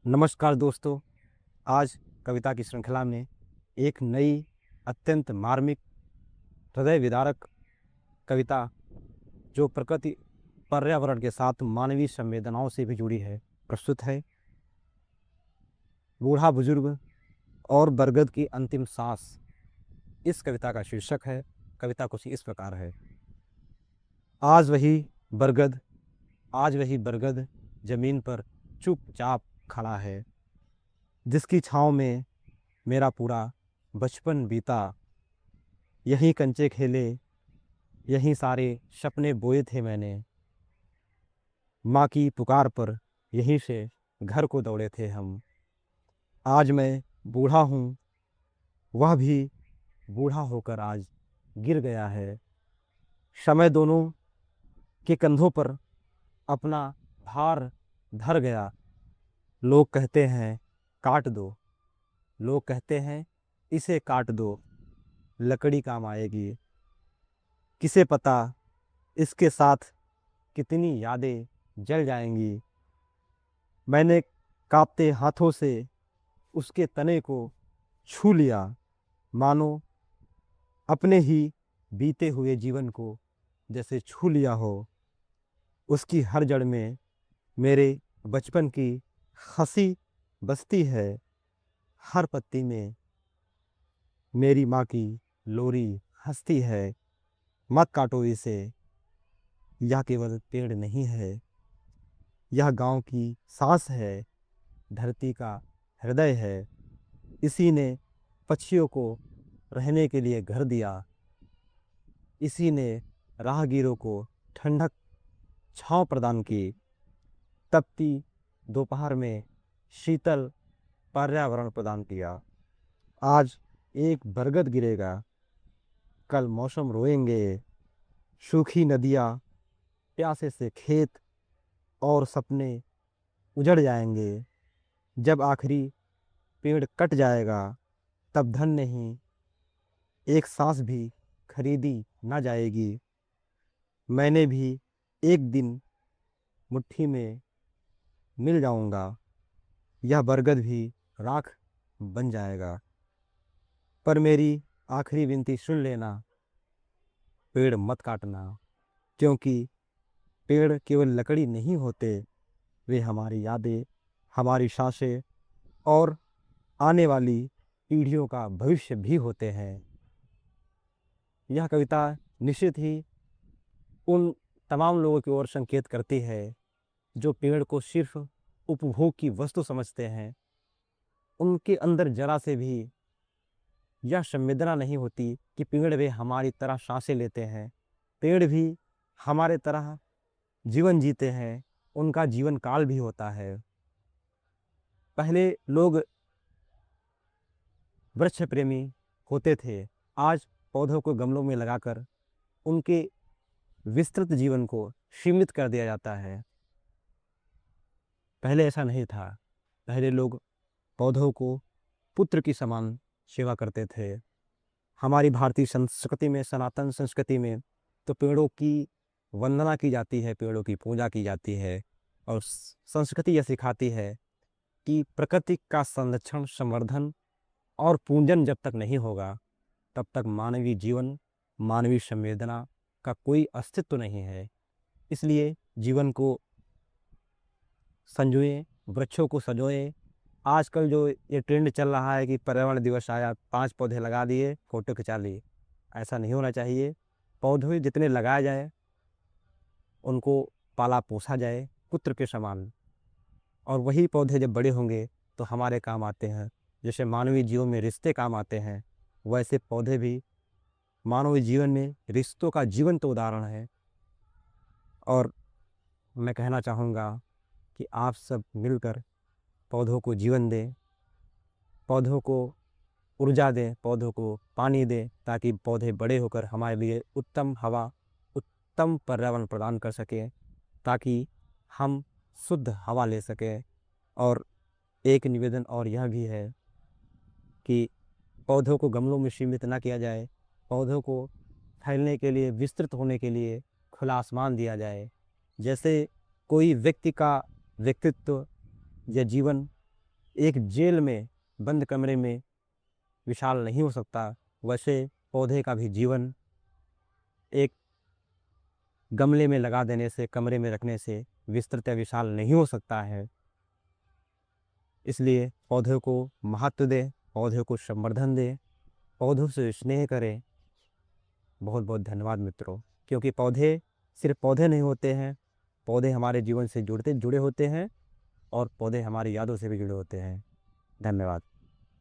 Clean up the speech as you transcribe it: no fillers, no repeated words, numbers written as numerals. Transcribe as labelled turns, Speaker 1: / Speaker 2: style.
Speaker 1: नमस्कार दोस्तों। आज कविता की श्रृंखला में एक नई अत्यंत मार्मिक हृदय विदारक कविता जो प्रकृति पर्यावरण के साथ मानवीय संवेदनाओं से भी जुड़ी है प्रस्तुत है। बूढ़ा बुजुर्ग और बरगद की अंतिम सांस, इस कविता का शीर्षक है। कविता कुछ इस प्रकार है। आज वही बरगद आज वही बरगद जमीन पर चुपचाप खड़ा है, जिसकी छाँव में मेरा पूरा बचपन बीता। यहीं कंचे खेले, यहीं सारे सपने बोए थे मैंने। माँ की पुकार पर यहीं से घर को दौड़े थे हम। आज मैं बूढ़ा हूँ, वह भी बूढ़ा होकर आज गिर गया है। समय दोनों के कंधों पर अपना भार धर गया। लोग कहते हैं काट दो, लोग कहते हैं इसे काट दो, लकड़ी काम आएगी। किसे पता इसके साथ कितनी यादें जल जाएंगी। मैंने कांपते हाथों से उसके तने को छू लिया, मानो अपने ही बीते हुए जीवन को जैसे छू लिया हो। उसकी हर जड़ में मेरे बचपन की हंसी बसती है, हर पत्ती में मेरी माँ की लोरी हंसती है। मत काटो इसे, यह केवल पेड़ नहीं है, यह गांव की सांस है, धरती का हृदय है। इसी ने पक्षियों को रहने के लिए घर दिया, इसी ने राहगीरों को ठंडक छांव प्रदान की। तपती दोपहर में शीतल पर्यावरण प्रदान किया। आज एक बरगद गिरेगा, कल मौसम रोएंगे। सूखी नदियाँ, प्यासे से खेत और सपने उजड़ जाएंगे। जब आखिरी पेड़ कट जाएगा, तब धन नहीं, एक सांस भी खरीदी ना जाएगी। मैंने भी एक दिन मुट्ठी में मिल जाऊंगा, यह बरगद भी राख बन जाएगा। पर मेरी आखिरी विनती सुन लेना, पेड़ मत काटना, क्योंकि पेड़ केवल लकड़ी नहीं होते, वे हमारी यादें, हमारी सांसें और आने वाली पीढ़ियों का भविष्य भी होते हैं। यह कविता निश्चित ही उन तमाम लोगों की ओर संकेत करती है जो पेड़ को सिर्फ उपभोग की वस्तु समझते हैं। उनके अंदर जरा से भी यह संवेदना नहीं होती कि पेड़ वे हमारी तरह सांसें लेते हैं, पेड़ भी हमारे तरह जीवन जीते हैं, उनका जीवन काल भी होता है। पहले लोग वृक्ष प्रेमी होते थे, आज पौधों को गमलों में लगाकर उनके विस्तृत जीवन को सीमित कर दिया जाता है। पहले ऐसा नहीं था। पहले लोग पौधों को पुत्र की समान सेवा करते थे। हमारी भारतीय संस्कृति में, सनातन संस्कृति में तो पेड़ों की वंदना की जाती है, पेड़ों की पूजा की जाती है। और संस्कृति यह सिखाती है कि प्रकृति का संरक्षण, संवर्धन और पूजन जब तक नहीं होगा, तब तक मानवीय जीवन, मानवीय संवेदना का कोई अस्तित्व नहीं है। इसलिए जीवन को संजोएं, वृक्षों को सजोएं। आजकल जो ये ट्रेंड चल रहा है कि पर्यावरण दिवस आया, 5 पौधे लगा दिए, फोटो खिंचा लिए, ऐसा नहीं होना चाहिए। पौधे जितने लगाए जाए, उनको पाला पोसा जाए पुत्र के समान, और वही पौधे जब बड़े होंगे तो हमारे काम आते हैं। जैसे मानवीय जीवन में रिश्ते काम आते हैं, वैसे पौधे भी मानवीय जीवन में रिश्तों का जीवंत उदाहरण है। और मैं कहना चाहूँगा कि आप सब मिलकर पौधों को जीवन दें, पौधों को ऊर्जा दें, पौधों को पानी दें, ताकि पौधे बड़े होकर हमारे लिए उत्तम हवा, उत्तम पर्यावरण प्रदान कर सकें, ताकि हम शुद्ध हवा ले सकें। और एक निवेदन और यह भी है कि पौधों को गमलों में सीमित ना किया जाए, पौधों को फैलने के लिए, विस्तृत होने के लिए खुला आसमान दिया जाए। जैसे कोई व्यक्ति का व्यक्तित्व या जीवन एक जेल में बंद कमरे में विशाल नहीं हो सकता, वैसे पौधे का भी जीवन एक गमले में लगा देने से, कमरे में रखने से विस्तृत या विशाल नहीं हो सकता है। इसलिए पौधों को महत्व दें, पौधों को संवर्धन दें, पौधों से स्नेह करें। बहुत बहुत धन्यवाद मित्रों, क्योंकि पौधे सिर्फ पौधे नहीं होते हैं, पौधे हमारे जीवन से जुड़े होते हैं और पौधे हमारी यादों से भी जुड़े होते हैं। धन्यवाद।